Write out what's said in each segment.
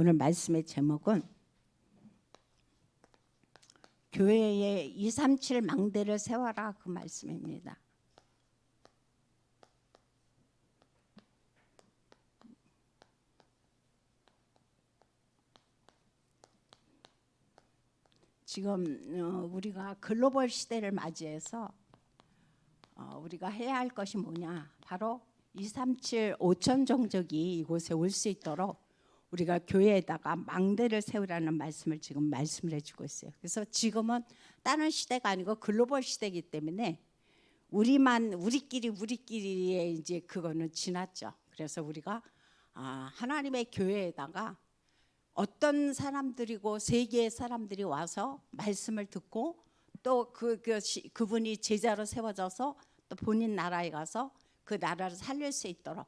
오늘 말씀의 제목은 교회에 237 망대를 세워라, 그 말씀입니다. 지금 우리가 글로벌 시대를 맞이해서 우리가 해야 할 것이 뭐냐, 바로 237 5천 종족이 이곳에 올 수 있도록 우리가 교회에다가 망대를 세우라는 말씀을 지금 말씀을 해주고 있어요. 그래서 지금은 다른 시대가 아니고 글로벌 시대이기 때문에 우리끼리의 이제 그거는 지났죠. 그래서 우리가 하나님의 교회에다가 어떤 사람들이고 세계의 사람들이 와서 말씀을 듣고 또 그분이 제자로 세워져서 또 본인 나라에 가서 그 나라를 살릴 수 있도록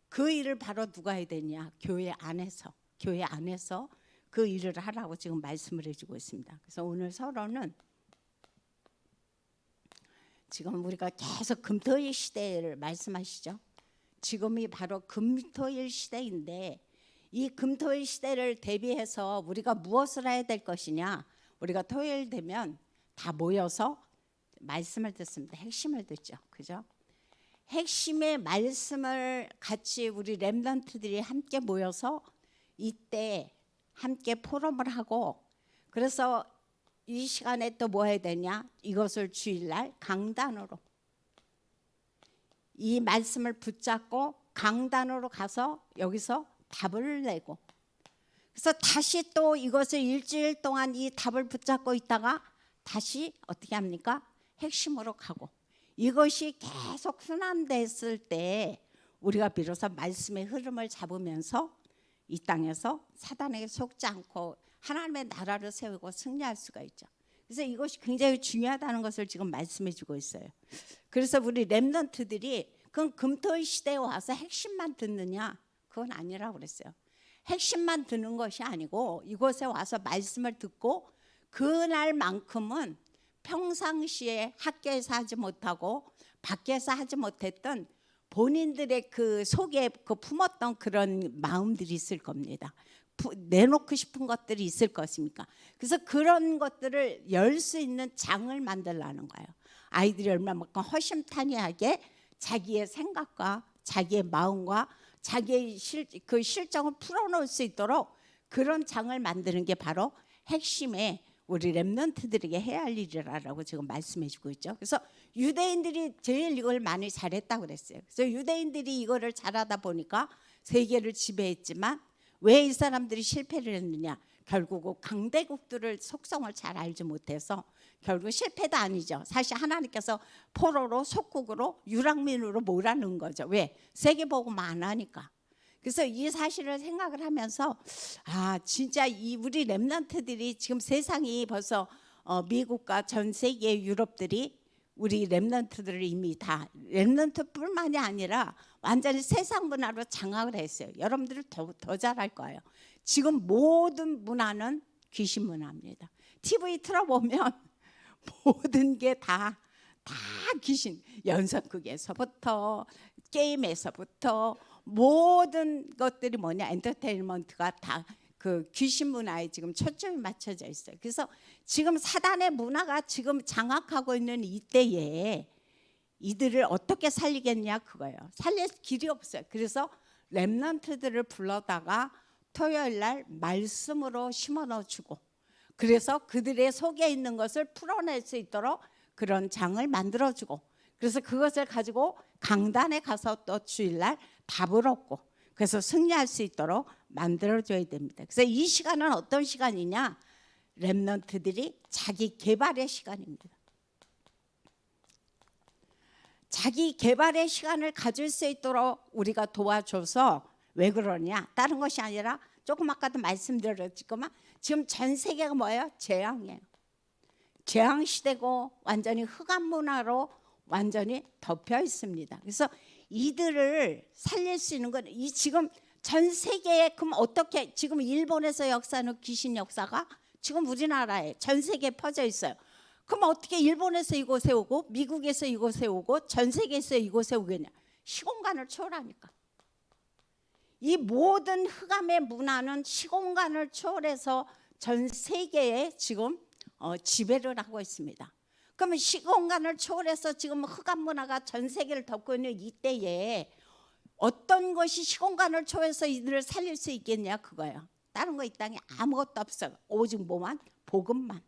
그 일을 바로 누가 해야 되냐? 교회 안에서 그 일을 하라고 지금 말씀을 해주고 있습니다. 그래서 오늘 서론은 지금 우리가 계속 금토일 시대를 말씀하시죠. 지금이 바로 금토일 시대인데 이 금토일 시대를 대비해서 우리가 무엇을 해야 될 것이냐? 우리가 토요일 되면 다 모여서 말씀을 듣습니다. 핵심을 듣죠. 그죠? 핵심의 말씀을 같이 우리 렘넌트들이 함께 모여서 이때 함께 포럼을 하고, 그래서 이 시간에 또 뭐 해야 되냐? 이것을 주일날 강단으로 이 말씀을 붙잡고 강단으로 가서 여기서 답을 내고, 그래서 다시 또 이것을 일주일 동안 이 답을 붙잡고 있다가 다시 어떻게 합니까? 핵심으로 가고, 이것이 계속 순환됐을 때 우리가 비로소 말씀의 흐름을 잡으면서 이 땅에서 사단에게 속지 않고 하나님의 나라를 세우고 승리할 수가 있죠. 그래서 이것이 굉장히 중요하다는 것을 지금 말씀해 주고 있어요. 그래서 우리 렘넌트들이 그건 금토일 시대에 와서 핵심만 듣느냐? 그건 아니라고 그랬어요. 핵심만 듣는 것이 아니고 이곳에 와서 말씀을 듣고 그날만큼은 평상시에 학교에서 하지 못하고 밖에서 하지 못했던 본인들의 그 속에 품었던 그런 마음들이 있을 겁니다. 내놓고 싶은 것들이 있을 것입니까? 그래서 그런 것들을 열 수 있는 장을 만들라는 거예요. 아이들이 얼마만큼 허심탄회하게 자기의 생각과 자기의 마음과 자기의 그 실정을 풀어놓을 수 있도록 그런 장을 만드는 게 바로 핵심의 우리 렘넌트들에게 해야 할 일이라고 지금 말씀해주고 있죠. 그래서 유대인들이 제일 이걸 많이 잘했다고 그랬어요. 그래서 유대인들이 이거를 잘하다 보니까 세계를 지배했지만 왜 이 사람들이 실패를 했느냐? 결국 강대국들을 속성을 잘 알지 못해서 결국 실패도 아니죠. 사실 하나님께서 포로로 속국으로 유랑민으로 몰아넣은 거죠. 왜? 세계복음 안 하니까. 그래서 이 사실을 생각을 하면서 진짜 이 우리 렘넌트들이 지금 세상이 벌써 미국과 전 세계의 유럽들이 우리 렘넌트들을 이미 다 렘넌트뿐만이 아니라 완전히 세상 문화로 장악을 했어요. 여러분들은 더 잘할 거예요. 지금 모든 문화는 귀신 문화입니다. TV 틀어보면 모든 게 다 귀신, 연속극에서부터 게임에서부터 모든 것들이 뭐냐, 엔터테인먼트가 다 그 귀신 문화에 지금 초점이 맞춰져 있어요. 그래서 지금 사단의 문화가 지금 장악하고 있는 이때에 이들을 어떻게 살리겠냐 그거예요. 살릴 길이 없어요. 그래서 렘넌트들을 불러다가 토요일 날 말씀으로 심어넣어주고, 그래서 그들의 속에 있는 것을 풀어낼 수 있도록 그런 장을 만들어주고, 그래서 그것을 가지고 강단에 가서 또 주일날 답을 얻고, 그래서 승리할 수 있도록 만들어줘야 됩니다. 그래서 이 시간은 어떤 시간이냐? 렘넌트들이 자기 개발의 시간입니다. 자기 개발의 시간을 가질 수 있도록 우리가 도와줘서, 왜 그러냐? 다른 것이 아니라 조금 아까도 말씀드렸지만 지금 전 세계가 뭐예요? 재앙이에요. 재앙 시대고 완전히 흑암 문화로 완전히 덮여 있습니다. 그래서 이들을 살릴 수 있는 건 이 지금 전 세계에, 그럼 어떻게, 지금 일본에서 역사하는 귀신 역사가 지금 우리나라에 전 세계에 퍼져 있어요. 그럼 어떻게 일본에서 이곳에 오고 미국에서 이곳에 오고 전 세계에서 이곳에 오겠냐? 시공간을 초월하니까. 이 모든 흑암의 문화는 시공간을 초월해서 전 세계에 지금 지배를 하고 있습니다. 그러면 시공간을 초월해서 지금 흑암 문화가 전 세계를 덮고 있는 이때에 어떤 것이 시공간을 초월해서 이들을 살릴 수 있겠냐, 그거예요. 다른 거 이 땅에 아무것도 없어요. 오직 뭐만? 복음만.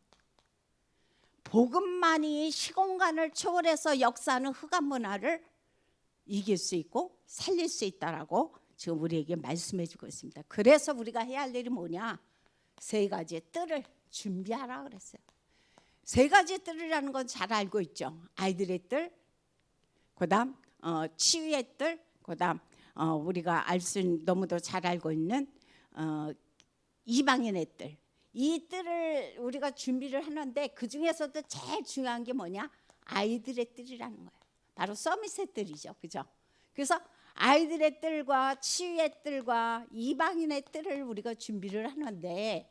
복음만이 시공간을 초월해서 역사하는 흑암 문화를 이길 수 있고 살릴 수 있다라고 지금 우리에게 말씀해 주고 있습니다. 그래서 우리가 해야 할 일이 뭐냐? 세 가지의 뜰을 준비하라 그랬어요. 세 가지 뜰이라는 건 잘 알고 있죠. 아이들의 뜰, 그다음 치유의 뜰, 그다음 우리가 너무도 잘 알고 있는 이방인의 뜰. 이 뜰을 우리가 준비를 하는데 그 중에서도 제일 중요한 게 뭐냐? 아이들의 뜰이라는 거예요. 바로 서밋의 뜰이죠, 그죠? 그래서 아이들의 뜰과 치유의 뜰과 이방인의 뜰을 우리가 준비를 하는데,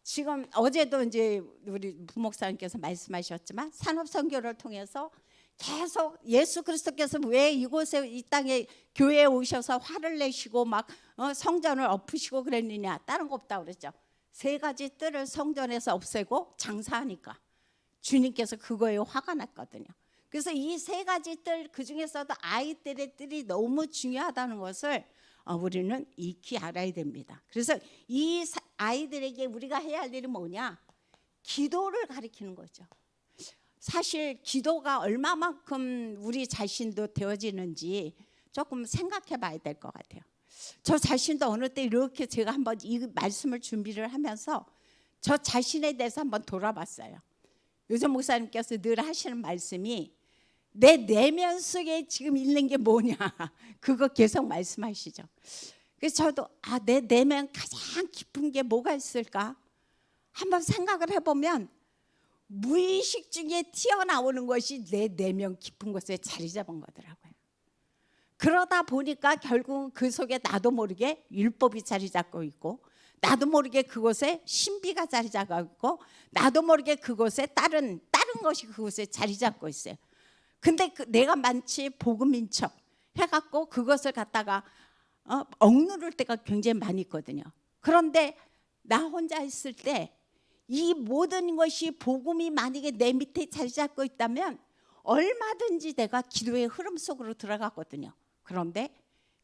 지금 어제도 이제 우리 부목사님께서 말씀하셨지만 산업선교를 통해서 계속 예수 그리스도께서 왜 이곳에 이 땅에 교회에 오셔서 화를 내시고 막 성전을 엎으시고 그랬느냐? 다른 거 없다고 그랬죠. 세 가지 뜰을 성전에서 없애고 장사하니까 주님께서 그거에 화가 났거든요. 그래서 이 세 가지 뜰, 그중에서도 아이들의 뜰이 너무 중요하다는 것을 우리는 익히 알아야 됩니다. 그래서 이 아이들에게 우리가 해야 할 일이 뭐냐? 기도를 가르치는 거죠. 사실 기도가 얼마만큼 우리 자신도 되어지는지 조금 생각해 봐야 될 것 같아요. 저 자신도 어느 때 이렇게 제가 한번 이 말씀을 준비를 하면서 저 자신에 대해서 한번 돌아봤어요. 요즘 목사님께서 늘 하시는 말씀이 내 내면 속에 지금 있는 게 뭐냐, 그거 계속 말씀하시죠. 그래서 저도 내 내면 가장 깊은 게 뭐가 있을까 한번 생각을 해보면 무의식 중에 튀어나오는 것이 내 내면 깊은 곳에 자리 잡은 거더라고요. 그러다 보니까 결국은 그 속에 나도 모르게 율법이 자리 잡고 있고, 나도 모르게 그곳에 신비가 자리 잡고 있고, 나도 모르게 그곳에 다른 것이 그곳에 자리 잡고 있어요. 근데 내가 마치 복음인 척 해갖고 그것을 갖다가 억누를 때가 굉장히 많이 있거든요. 그런데 나 혼자 있을 때 이 모든 것이 복음이 만약에 내 밑에 자리 잡고 있다면 얼마든지 내가 기도의 흐름 속으로 들어갔거든요. 그런데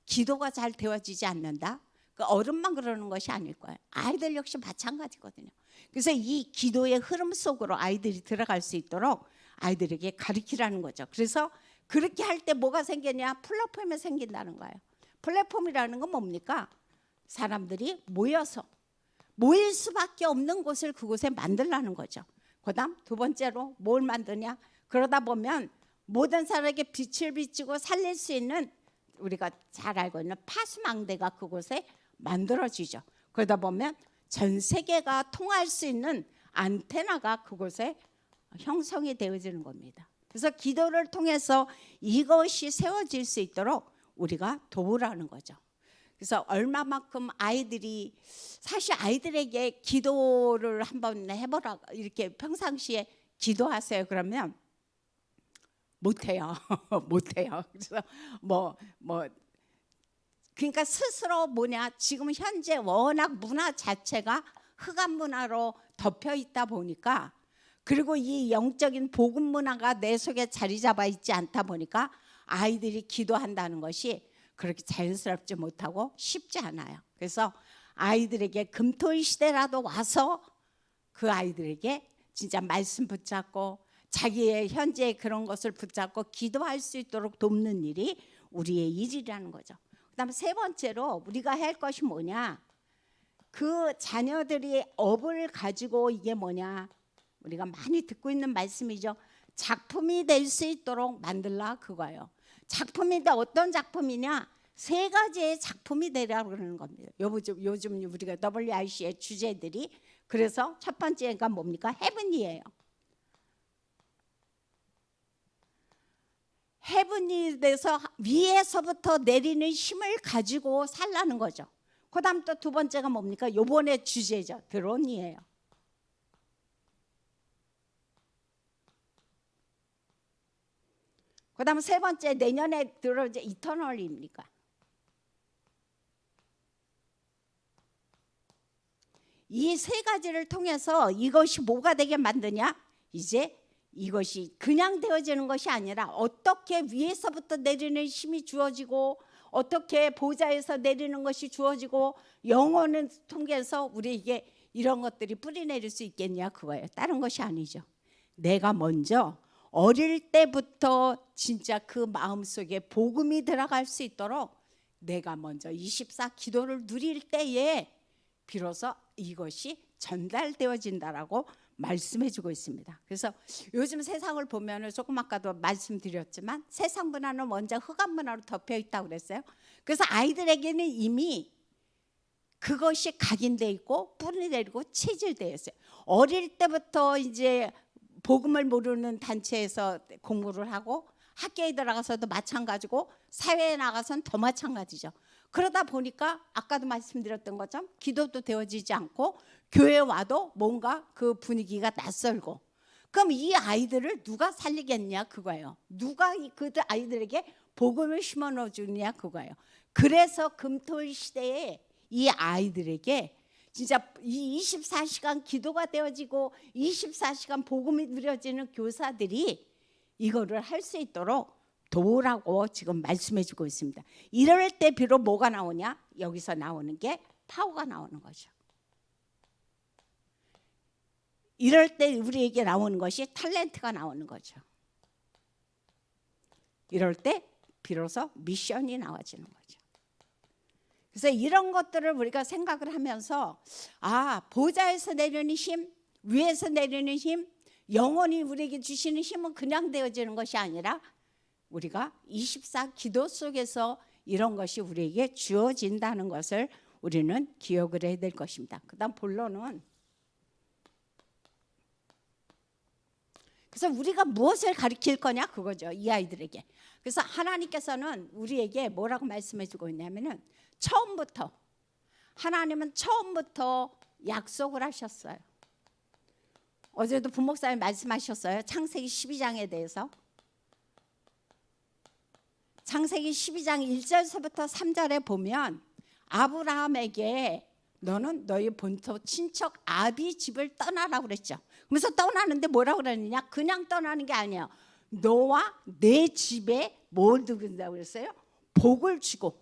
기도가 잘 되어지지 않는다. 그 어른만 그러는 것이 아닐 거예요. 아이들 역시 마찬가지거든요. 그래서 이 기도의 흐름 속으로 아이들이 들어갈 수 있도록 아이들에게 가르치라는 거죠. 그래서 그렇게 할 때 뭐가 생기냐? 플랫폼이 생긴다는 거예요. 플랫폼이라는 건 뭡니까? 사람들이 모여서 모일 수밖에 없는 곳을 그곳에 만들라는 거죠. 그다음 두 번째로 뭘 만드냐? 그러다 보면 모든 사람에게 빛을 비추고 살릴 수 있는, 우리가 잘 알고 있는 파수망대가 그곳에 만들어지죠. 그러다 보면 전 세계가 통할 수 있는 안테나가 그곳에 형성이 되어지는 겁니다. 그래서 기도를 통해서 이것이 세워질 수 있도록 우리가 도우라는 거죠. 그래서 얼마만큼 아이들이, 사실 아이들에게 기도를 한번 해보라, 이렇게 평상시에 기도하세요 그러면 못해요. 못해요. 그래서 그러니까 스스로 지금 현재 워낙 문화 자체가 흑암 문화로 덮여 있다 보니까, 그리고 이 영적인 복음 문화가 내 속에 자리 잡아 있지 않다 보니까 아이들이 기도한다는 것이 그렇게 자연스럽지 못하고 쉽지 않아요. 그래서 아이들에게 금토일 시대라도 와서 그 아이들에게 진짜 말씀 붙잡고 자기의 현재의 그런 것을 붙잡고 기도할 수 있도록 돕는 일이 우리의 일이라는 거죠. 그다음에 세 번째로 우리가 할 것이 뭐냐? 그 자녀들이 업을 가지고, 이게 뭐냐? 우리가 많이 듣고 있는 말씀이죠. 작품이 될 수 있도록 만들라, 그거예요. 작품인데 어떤 작품이냐? 세 가지의 작품이 되라고 그러는 겁니다. 요즘 우리가 WIC의 주제들이, 그래서 첫 번째가 뭡니까? 헤븐이에요. 헤븐이 돼서 위에서부터 내리는 힘을 가지고 살라는 거죠. 그 다음 또 두 번째가 뭡니까? 요번에 주제죠. 드론이에요. 그 다음 세 번째, 내년에 들어 이제 이터널입니까? 이 세 가지를 통해서 이것이 뭐가 되게 만드냐? 이제 이것이 그냥 되어지는 것이 아니라 어떻게 위에서부터 내리는 힘이 주어지고 어떻게 보좌에서 내리는 것이 주어지고 영혼을 통해서 우리에게 이런 것들이 뿌리내릴 수 있겠냐 그거예요. 다른 것이 아니죠. 내가 먼저 어릴 때부터 진짜 그 마음속에 복음이 들어갈 수 있도록 내가 먼저 24 기도를 누릴 때에 비로소 이것이 전달되어진다라고 말씀해주고 있습니다. 그래서 요즘 세상을 보면 조금 아까도 말씀드렸지만 세상 문화는 먼저 흑암 문화로 덮여 있다고 그랬어요. 그래서 아이들에게는 이미 그것이 각인돼 있고 뿌리 내리고 체질되어 있어요. 어릴 때부터 이제 복음을 모르는 단체에서 공부를 하고 학교에 들어가서도 마찬가지고 사회에 나가서는 더 마찬가지죠. 그러다 보니까 아까도 말씀드렸던 것처럼 기도도 되어지지 않고 교회 와도 뭔가 그 분위기가 낯설고 그럼 이 아이들을 누가 살리겠냐 그거예요. 누가 그 아이들에게 복음을 심어 주느냐 그거예요. 그래서 금토일 시대에 이 아이들에게 진짜 이 24시간 기도가 되어지고 24시간 복음이 누려지는 교사들이 이거를 할 수 있도록 도우라고 지금 말씀해주고 있습니다. 이럴 때 비록 뭐가 나오냐? 여기서 나오는 게 파워가 나오는 거죠. 이럴 때 우리에게 나오는 것이 탤런트가 나오는 거죠. 이럴 때 비로소 미션이 나와지는 거죠. 그래서 이런 것들을 우리가 생각을 하면서 보좌에서 내리는 힘, 위에서 내리는 힘, 영원히 우리에게 주시는 힘은 그냥 되어지는 것이 아니라 우리가 24 기도 속에서 이런 것이 우리에게 주어진다는 것을 우리는 기억을 해야 될 것입니다. 그 다음 본론은 그래서 우리가 무엇을 가르칠 거냐 그거죠. 이 아이들에게. 그래서 하나님께서는 우리에게 뭐라고 말씀해 주고 있냐면은 처음부터 하나님은 처음부터 약속을 하셨어요. 어제도 부목사님 말씀하셨어요. 창세기 12장에 대해서. 창세기 12장 1절서부터 3절에 보면 아브라함에게 너는 너희 본토 친척 아비 집을 떠나라고 그랬죠. 그래서 떠나는데 뭐라고 그랬느냐? 그냥 떠나는 게 아니에요. 너와 내 집에 뭘 두는다고 그랬어요? 복을 주고.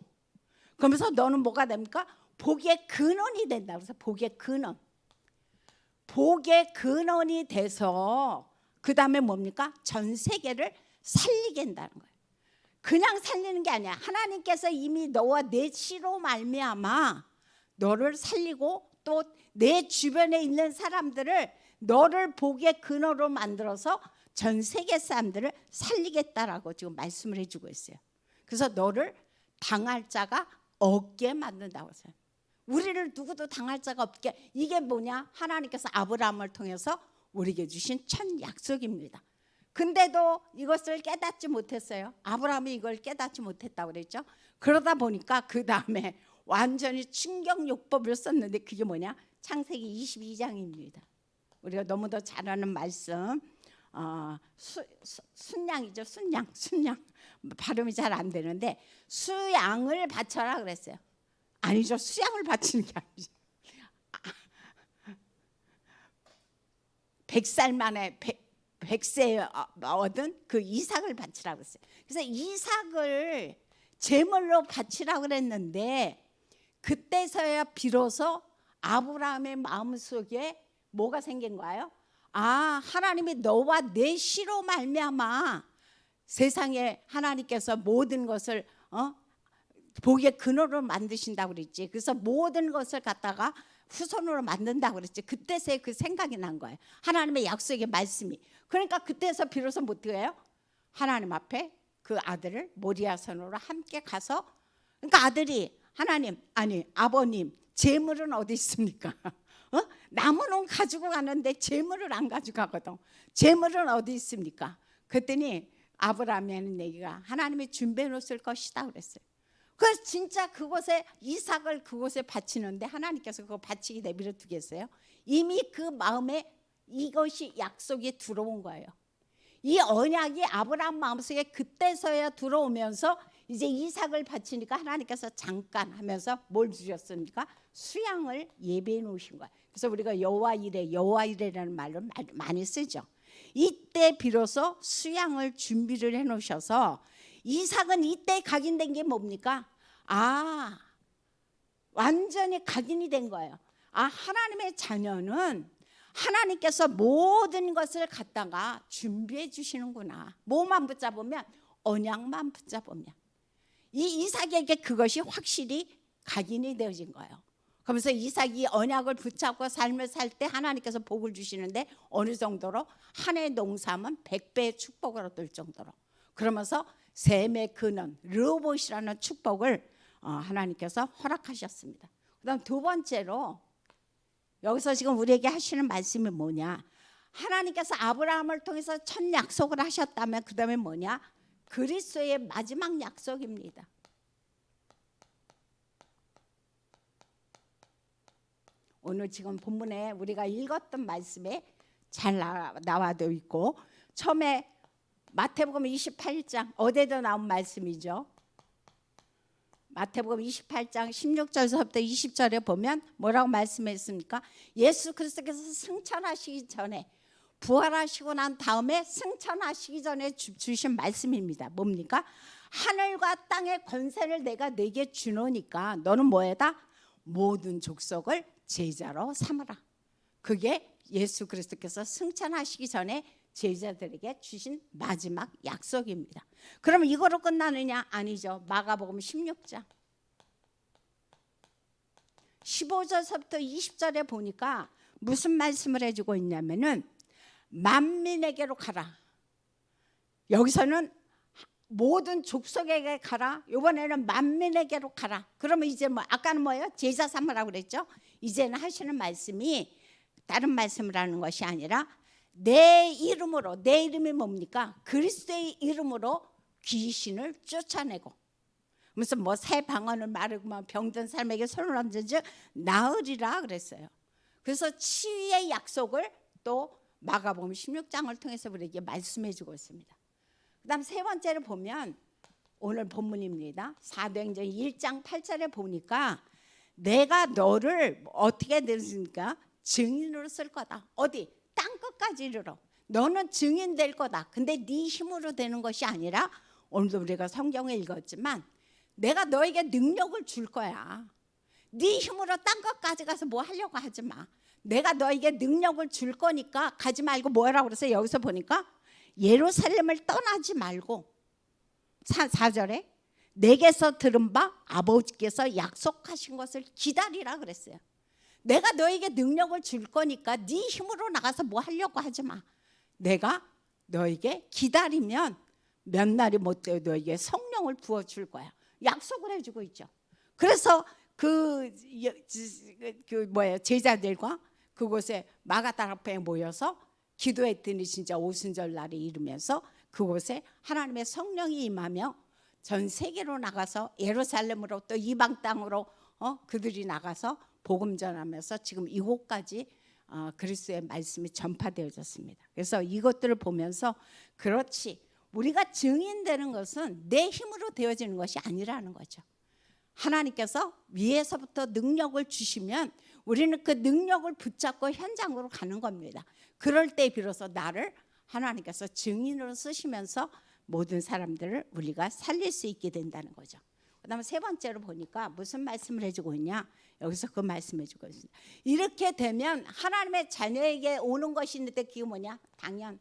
그러면서 너는 뭐가 됩니까? 복의 근원이 된다고 그래서 복의 근원. 복의 근원이 돼서 그 다음에 뭡니까? 전 세계를 살리게 한다는 거예요. 그냥 살리는 게 아니야. 하나님께서 이미 너와 내 씨로 말미암아 너를 살리고 또 내 주변에 있는 사람들을 너를 복의 근원으로 만들어서 전 세계 사람들을 살리겠다라고 지금 말씀을 해주고 있어요. 그래서 너를 당할 자가 없게 만든다고 했어요. 우리를 누구도 당할 자가 없게. 이게 뭐냐? 하나님께서 아브라함을 통해서 우리에게 주신 첫 약속입니다. 근데도 이것을 깨닫지 못했어요. 아브라함이 이걸 깨닫지 못했다고 그랬죠. 그러다 보니까 그 다음에 완전히 충격요법을 썼는데 그게 뭐냐? 창세기 22장입니다. 우리가 너무도 잘 아는 말씀. 순양이죠. 순양. 발음이 잘 안 되는데 수양을 바쳐라 그랬어요. 아니죠. 수양을 바치는 게 아니죠. 100살 만에 100세 얻은 그 이삭을 바치라고 했어요. 그래서 이삭을 제물로 바치라고 그랬는데 그때서야 비로소 아브라함의 마음속에 뭐가 생긴 거예요? 하나님이 너와 내 씨로 말미암아 세상에 하나님께서 모든 것을 복의 근원으로 만드신다고 그랬지. 그래서 모든 것을 갖다가 후손으로 만든다고 그랬지. 그때서야 그 생각이 난 거예요. 하나님의 약속의 말씀이. 그러니까 그때서 비로소 어떻게 해요? 하나님 앞에 그 아들을 모리아산으로 함께 가서 그러니까 아들이 하나님 아버님 재물은 어디 있습니까? 나무는 가지고 가는데 재물을 안 가져가거든. 재물은 어디 있습니까? 그랬더니 아브라함이 하는 얘기가 하나님이 준비해 놓을 것이다 그랬어요. 그래서 진짜 그곳에 이삭을 그곳에 바치는데 하나님께서 그거 바치기 내버려 두겠어요? 이미 그 마음에 이것이 약속이 들어온 거예요. 이 언약이 아브라함 마음속에 그때서야 들어오면서 이제 이삭을 바치니까 하나님께서 잠깐 하면서 뭘 주셨습니까? 수양을 예배해 놓으신 거예요. 그래서 우리가 여호와 이레라는 말을 많이 쓰죠. 이때 비로소 수양을 준비를 해 놓으셔서 이삭은 이때 각인된 게 뭡니까? 완전히 각인이 된 거예요. 하나님의 자녀는 하나님께서 모든 것을 갖다가 준비해 주시는구나. 뭐만 붙잡으면? 언약만 붙잡으면. 이 이삭에게 그것이 확실히 각인이 되어진 거예요. 그러면서 이삭이 언약을 붙잡고 삶을 살 때 하나님께서 복을 주시는데 어느 정도로 한 해 농사하면 100배의 축복을 얻을 정도로. 그러면서 셈의 근원 르호봇이라는 축복을 하나님께서 허락하셨습니다. 그다음 두 번째로 여기서 지금 우리에게 하시는 말씀이 뭐냐? 하나님께서 아브라함을 통해서 첫 약속을 하셨다면 그 다음에 뭐냐? 그리스도의 마지막 약속입니다. 오늘 지금 본문에 우리가 읽었던 말씀에 잘 나와도 있고, 처음에 마태복음 28장 어제도 나온 말씀이죠. 마태복음 28장 16절서부터 20절에 보면 뭐라고 말씀했습니까? 예수 그리스도께서 승천하시기 전에, 부활하시고 난 다음에 승천하시기 전에 주신 말씀입니다. 뭡니까? 하늘과 땅의 권세를 내가 네게 주노니까 너는 뭐에다? 모든 족속을 제자로 삼으라. 그게 예수 그리스도께서 승천하시기 전에 제자들에게 주신 마지막 약속입니다. 그럼 이거로 끝나느냐? 아니죠. 마가복음 16장 15절서부터 20절에 보니까 무슨 말씀을 해주고 있냐면은 만민에게로 가라. 여기서는 모든 족속에게 가라. 이번에는 만민에게로 가라. 그러면 이제 아까는 뭐예요? 제자 삼으라고 그랬죠. 이제는 하시는 말씀이 다른 말씀을 하는 것이 아니라 내 이름으로, 내 이름이 뭡니까? 그리스도의 이름으로 귀신을 쫓아내고, 무슨 새 방언을 말하고 병든 사람에게 손을 얹은즉 나으리라 그랬어요. 그래서 치유의 약속을 또 마가복음 16장을 통해서 우리에게 말씀해 주고 있습니다. 그 다음 세 번째로 보면 오늘 본문입니다. 사도행전 1장 8절에 보니까 내가 너를 어떻게 되니까 증인으로 쓸 거다. 어디? 땅끝까지 이르러. 너는 증인 될 거다. 근데 네 힘으로 되는 것이 아니라, 오늘도 우리가 성경을 읽었지만 내가 너에게 능력을 줄 거야. 네 힘으로 땅끝까지 가서 뭐 하려고 하지 마. 내가 너에게 능력을 줄 거니까 가지 말고 뭐라고 그랬어요? 여기서 보니까 예루살렘을 떠나지 말고 4절에 내게서 들은 바 아버지께서 약속하신 것을 기다리라 그랬어요. 내가 너에게 능력을 줄 거니까 네 힘으로 나가서 뭐 하려고 하지 마. 내가 너에게 기다리면 몇 날이 못 되어 너에게 성령을 부어줄 거야. 약속을 해주고 있죠. 그래서 제자들과 그곳에 마가다 앞에 모여서 기도했더니 진짜 오순절 날이 이르면서 그곳에 하나님의 성령이 임하며 전 세계로 나가서 예루살렘으로 또 이방 땅으로 그들이 나가서 복음 전하면서 지금 이곳까지 그리스도의 말씀이 전파되어졌습니다. 그래서 이것들을 보면서 그렇지, 우리가 증인되는 것은 내 힘으로 되어지는 것이 아니라는 거죠. 하나님께서 위에서부터 능력을 주시면 우리는 그 능력을 붙잡고 현장으로 가는 겁니다. 그럴 때 비로소 나를 하나님께서 증인으로 쓰시면서 모든 사람들을 우리가 살릴 수 있게 된다는 거죠. 그 다음에 세 번째로 보니까 무슨 말씀을 해주고 있냐? 여기서 그 말씀을 해주고 있습니다. 이렇게 되면 하나님의 자녀에게 오는 것이 있는데 그게 뭐냐? 당연.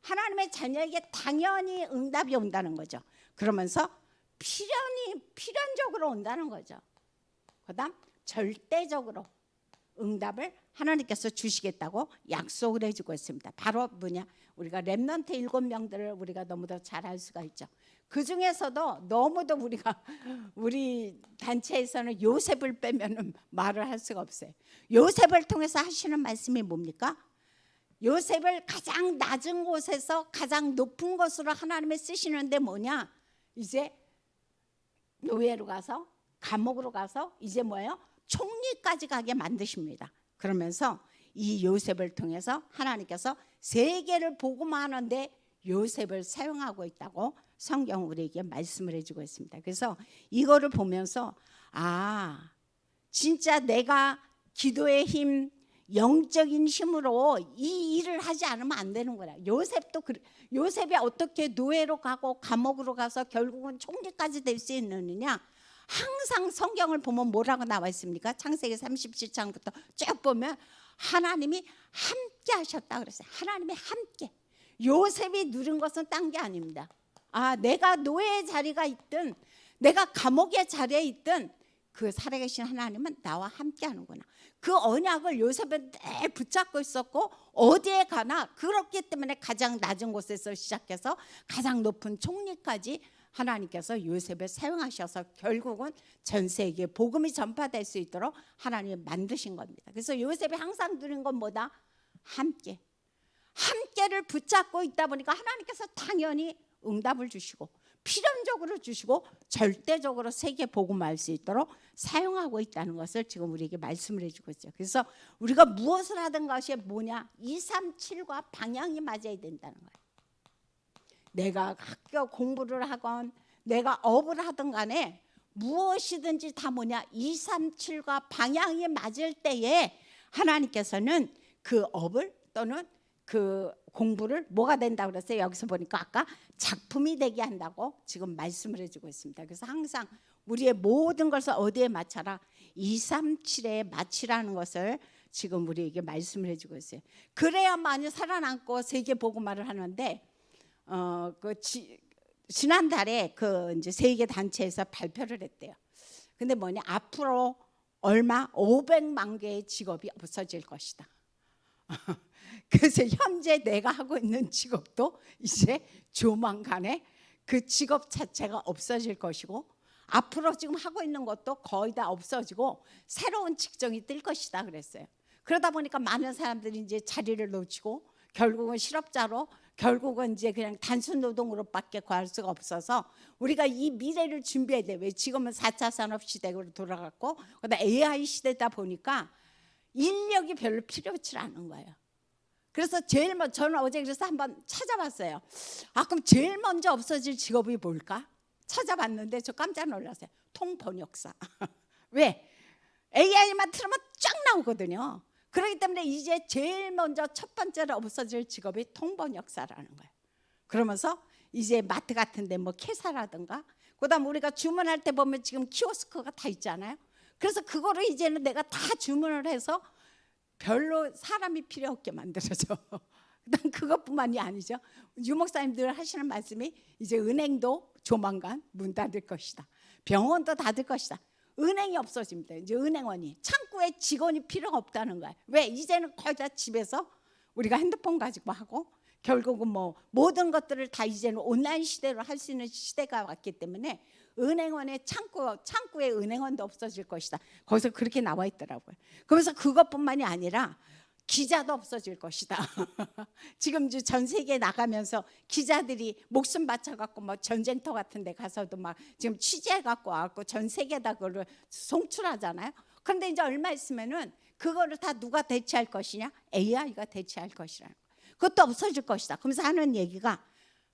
하나님의 자녀에게 당연히 응답이 온다는 거죠. 그러면서 필연적으로 온다는 거죠. 그 다음 절대적으로 응답을 하나님께서 주시겠다고 약속을 해주고 있습니다. 바로 뭐냐? 우리가 렘넌트 7명들을 우리가 너무도 잘 알 수가 있죠. 그 중에서도 너무도 우리 단체에서는 요셉을 빼면은 말을 할 수가 없어요. 요셉을 통해서 하시는 말씀이 뭡니까? 요셉을 가장 낮은 곳에서 가장 높은 곳으로 하나님이 쓰시는데 뭐냐? 이제 노예로 가서 감옥으로 가서 이제 뭐예요? 총리까지 가게 만드십니다. 그러면서 이 요셉을 통해서 하나님께서 세계를 복음하는데 요셉을 사용하고 있다고 성경 우리에게 말씀을 해주고 있습니다. 그래서 이거를 보면서 진짜 내가 기도의 힘, 영적인 힘으로 이 일을 하지 않으면 안 되는구나. 요셉이 어떻게 노예로 가고 감옥으로 가서 결국은 총리까지 될 수 있느냐. 항상 성경을 보면 뭐라고 나와 있습니까? 창세기 37장부터 쭉 보면 하나님이 함께 하셨다 그랬어요. 하나님이 함께. 요셉이 누린 것은 딴 게 아닙니다. 내가 노예의 자리가 있든 내가 감옥의 자리에 있든 그 살아계신 하나님은 나와 함께 하는구나. 그 언약을 요셉은 늘 붙잡고 있었고 어디에 가나 그렇기 때문에 가장 낮은 곳에서 시작해서 가장 높은 총리까지 하나님께서 요셉을 사용하셔서 결국은 전 세계에 복음이 전파될 수 있도록 하나님이 만드신 겁니다. 그래서 요셉이 항상 누린 건 뭐다? 함께를 붙잡고 있다 보니까 하나님께서 당연히 응답을 주시고 필연적으로 주시고 절대적으로 세계 복음할 수 있도록 사용하고 있다는 것을 지금 우리에게 말씀을 해주고 있어요. 그래서 우리가 무엇을 하든 것이 뭐냐? 237과 방향이 맞아야 된다는 거예요. 내가 학교 공부를 하건 내가 업을 하든 간에 무엇이든지 다 뭐냐? 237과 방향이 맞을 때에 하나님께서는 그 업을 또는 그 공부를 뭐가 된다고 그랬어요? 여기서 보니까 아까 작품이 되게 한다고 지금 말씀을 해주고 있습니다. 그래서 항상 우리의 모든 것을 어디에 맞춰라? 237에 맞추라는 것을 지금 우리에게 말씀을 해주고 있어요. 그래야만이 살아남고 세계 복음화를 하는데 지난달에 그 이제 세계 단체에서 발표를 했대요. 근데 뭐냐? 앞으로 얼마 500만 개의 직업이 없어질 것이다. 그래서 현재 내가 하고 있는 직업도 이제 조만간에 그 직업 자체가 없어질 것이고 앞으로 지금 하고 있는 것도 거의 다 없어지고 새로운 직종이 뜰 것이다 그랬어요. 그러다 보니까 많은 사람들이 이제 자리를 놓치고 결국은 실업자로 결국은 이제 그냥 단순 노동으로밖에 구할 수가 없어서 우리가 이 미래를 준비해야 돼. 왜 지금은 4차 산업 시대로 돌아갔고 그다음 AI 시대다 보니까 인력이 별로 필요치 않은 거예요. 그래서 저는 어제 그래서 한번 찾아봤어요. 그럼 제일 먼저 없어질 직업이 뭘까? 찾아봤는데 저 깜짝 놀랐어요. 통번역사. 왜? AI만 틀으면 쫙 나오거든요. 그렇기 때문에 이제 제일 먼저 첫 번째로 없어질 직업이 통번역사라는 거예요. 그러면서 이제 마트 같은데 뭐 캐사라든가 그다음 우리가 주문할 때 보면 지금 키오스크가 다 있잖아요. 그래서 그거를 이제는 내가 다 주문을 해서 별로 사람이 필요 없게 만들어져. 그다음 그것뿐만이 아니죠. 유 목사님들 하시는 말씀이 이제 은행도 조만간 문 닫을 것이다. 병원도 닫을 것이다. 은행이 없어집니다. 이제 은행원이 창구에 직원이 필요가 없다는 거예요. 왜? 이제는 거의 다 집에서 우리가 핸드폰 가지고 하고 결국은 뭐 모든 것들을 다 이제는 온라인 시대로 할 수 있는 시대가 왔기 때문에 은행원의 창구에 은행원도 없어질 것이다. 거기서 그렇게 나와 있더라고요. 그래서 그것뿐만이 아니라 기자도 없어질 것이다. 지금 전 세계에 나가면서 기자들이 목숨 바쳐갖고 뭐 전쟁터 같은 데 가서도 막 지금 취재해갖고 와갖고 전 세계에다 그걸 송출하잖아요. 그런데 이제 얼마 있으면은 그거를 다 누가 대체할 것이냐? AI가 대체할 것이라는 거예요. 그것도 없어질 것이다. 그러면서 하는 얘기가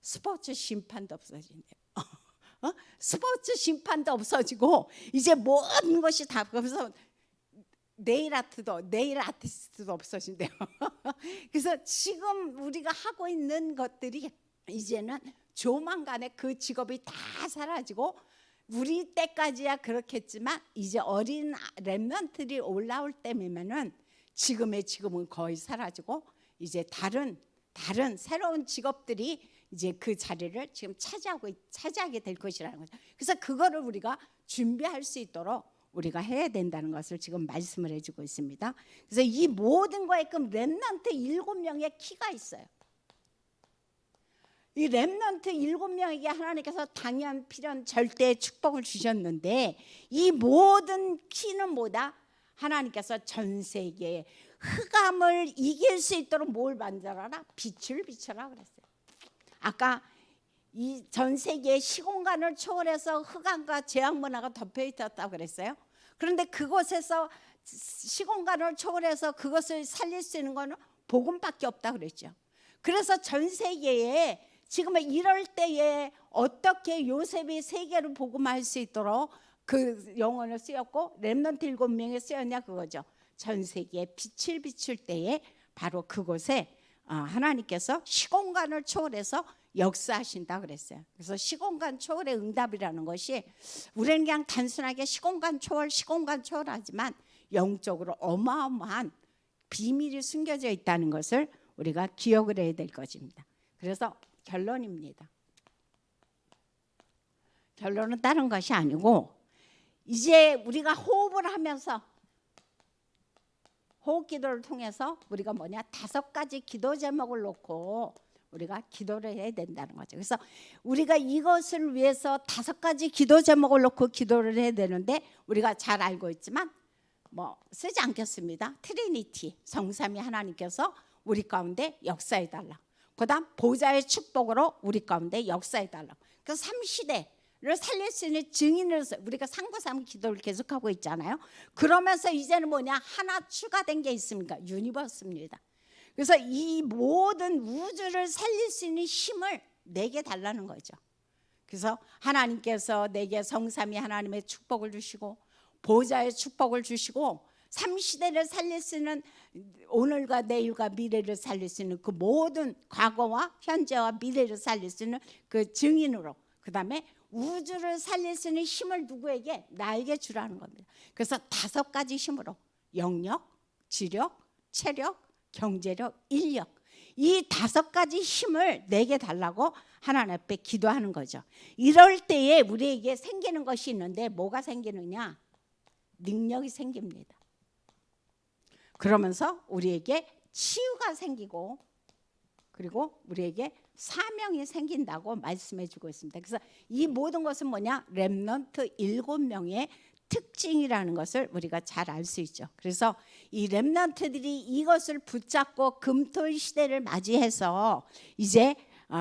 스포츠 심판도 없어진대요. 스포츠 심판도 없어지고 이제 모든 것이 다 그래서 네일 아티스트도 없어진대요. 그래서 지금 우리가 하고 있는 것들이 이제는 조만간에 그 직업이 다 사라지고 우리 때까지야 그렇겠지만 이제 어린 렘넌트들이 올라올 때면은 지금은 거의 사라지고 이제 다른 새로운 직업들이 이제 그 자리를 지금 차지하게 될 것이라는 거죠. 그래서 그거를 우리가 준비할 수 있도록 우리가 해야 된다는 것을 지금 말씀을 해주고 있습니다. 그래서 이 모든 거에 그 렘넌트 7명의 키가 있어요. 이 렘넌트 7명에게 하나님께서 당연 필연 절대의 축복을 주셨는데 이 모든 키는 뭐다? 하나님께서 전 세계에 흑암을 이길 수 있도록 뭘 만들어라? 빛을 비춰라 그랬어요. 아까 이 전 세계의 시공간을 초월해서 흑암과 죄악 문화가 덮여 있었다고 그랬어요. 그런데 그곳에서 시공간을 초월해서 그것을 살릴 수 있는 것은 복음밖에 없다고 그랬죠. 그래서 전 세계에 지금 이럴 때에 어떻게 요셉이 세계를 복음할 수 있도록 그 영혼을 쓰였고 렘넌트 7명에 쓰였냐 그거죠. 전 세계에 빛을 비출 때에 바로 그곳에 하나님께서 시공간을 초월해서 역사하신다 그랬어요. 그래서 시공간 초월의 응답이라는 것이 우리는 그냥 단순하게 시공간 초월하지만 영적으로 어마어마한 비밀이 숨겨져 있다는 것을 우리가 기억을 해야 될 것입니다. 그래서 결론입니다. 결론은 다른 것이 아니고 이제 우리가 호흡을 하면서 호흡 기도를 통해서 우리가 5가지 기도 제목을 놓고 우리가 기도를 해야 된다는 거죠. 그래서 우리가 이것을 위해서 5가지 기도 제목을 놓고 기도를 해야 되는데 우리가 잘 알고 있지만 쓰지 않겠습니다. 트리니티, 성삼위 하나님께서 우리 가운데 역사해 달라. 그다음 보좌의 축복으로 우리 가운데 역사해 달라. 그 3시대를 살릴 수 있는 증인을 우리가 상부삼 기도를 계속하고 있잖아요. 그러면서 이제는 하나 추가된 게 있습니까? 유니버스입니다. 그래서 이 모든 우주를 살릴 수 있는 힘을 내게 달라는 거죠. 그래서 하나님께서 내게 성삼위 하나님의 축복을 주시고 보좌의 축복을 주시고 3시대를 살릴 수 있는 오늘과 내일과 미래를 살릴 수 있는 그 모든 과거와 현재와 미래를 살릴 수 있는 그 증인으로 그 다음에 우주를 살릴 수 있는 힘을 누구에게? 나에게 주라는 겁니다. 그래서 5가지 힘으로 영력, 지력, 체력, 경제력, 인력 이 5가지 힘을 내게 달라고 하나님 앞에 기도하는 거죠. 이럴 때에 우리에게 생기는 것이 있는데 뭐가 생기느냐? 능력이 생깁니다. 그러면서 우리에게 치유가 생기고 그리고 우리에게 사명이 생긴다고 말씀해 주고 있습니다. 그래서 이 모든 것은 렘넌트 7명의 특징이라는 것을 우리가 잘 알 수 있죠. 그래서 이 렘넌트들이 이것을 붙잡고 금토일 시대를 맞이해서 이제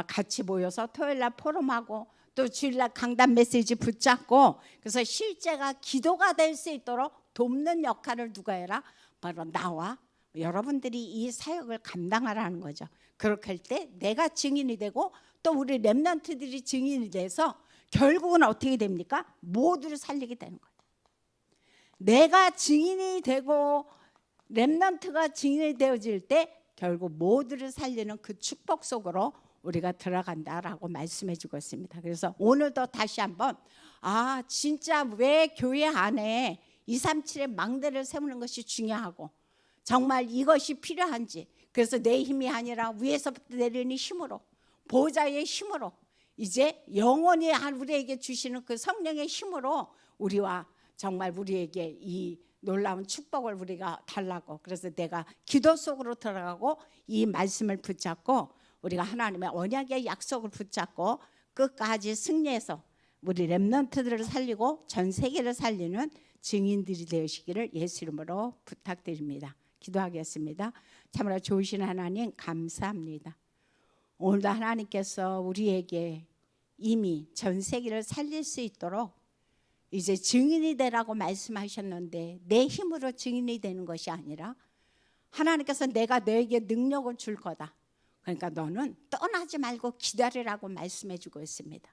같이 모여서 토요일날 포럼하고 또 주일날 강단 메시지 붙잡고 그래서 실제가 기도가 될 수 있도록 돕는 역할을 누가 해라? 바로 나와 여러분들이 이 사역을 감당하라는 거죠. 그렇게 할 때 내가 증인이 되고 또 우리 렘넌트들이 증인이 돼서 결국은 어떻게 됩니까? 모두를 살리게 되는 거예요. 내가 증인이 되고 렘넌트가 증인이 되어질 때 결국 모두를 살리는 그 축복 속으로 우리가 들어간다라고 말씀해 주고 있습니다. 그래서 오늘도 다시 한번 진짜 왜 교회 안에 237의 망대를 세우는 것이 중요하고 정말 이것이 필요한지 그래서 내 힘이 아니라 위에서부터 내리는 힘으로 보좌의 힘으로 이제 영원히 우리에게 주시는 그 성령의 힘으로 우리와 정말 우리에게 이 놀라운 축복을 우리가 달라고 그래서 내가 기도 속으로 들어가고 이 말씀을 붙잡고 우리가 하나님의 언약의 약속을 붙잡고 끝까지 승리해서 우리 렘넌트들을 살리고 전 세계를 살리는 증인들이 되시기를 예수 이름으로 부탁드립니다. 기도하겠습니다. 참으로 좋으신 하나님 감사합니다. 오늘도 하나님께서 우리에게 이미 전 세계를 살릴 수 있도록 이제 증인이 되라고 말씀하셨는데 내 힘으로 증인이 되는 것이 아니라 하나님께서 내가 너에게 능력을 줄 거다. 그러니까 너는 떠나지 말고 기다리라고 말씀해 주고 있습니다.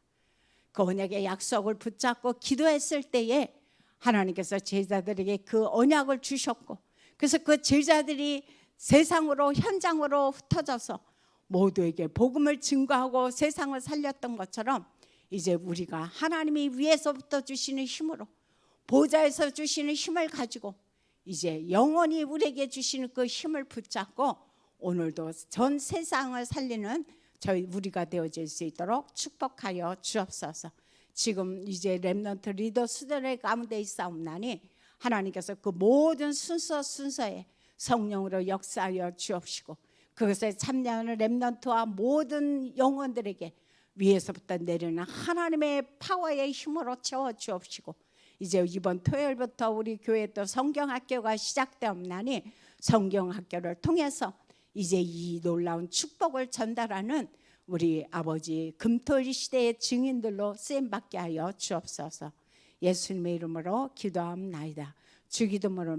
그 언약의 약속을 붙잡고 기도했을 때에 하나님께서 제자들에게 그 언약을 주셨고 그래서 그 제자들이 세상으로 현장으로 흩어져서 모두에게 복음을 증거하고 세상을 살렸던 것처럼 이제 우리가 하나님이 위에서부터 주시는 힘으로 보좌에서 주시는 힘을 가지고 이제 영원히 우리에게 주시는 그 힘을 붙잡고 오늘도 전 세상을 살리는 우리가 되어질 수 있도록 축복하여 주옵소서. 지금 이제 렘넌트 리더 수련회 가운데 있사옵나니 하나님께서 그 모든 순서에 성령으로 역사하여 주옵시고 그것에 참여하는 렘넌트와 모든 영혼들에게 위에서부터 내리는 하나님의 파워의 힘으로 채워 주옵시고 이제 이번 토요일부터 우리 교회 또 성경학교가 시작되었나니 성경학교를 통해서 이제 이 놀라운 축복을 전달하는 우리 아버지 금토일 시대의 증인들로 쓰임받게 하여 주옵소서. 예수님의 이름으로 기도합나이다. 주기도문을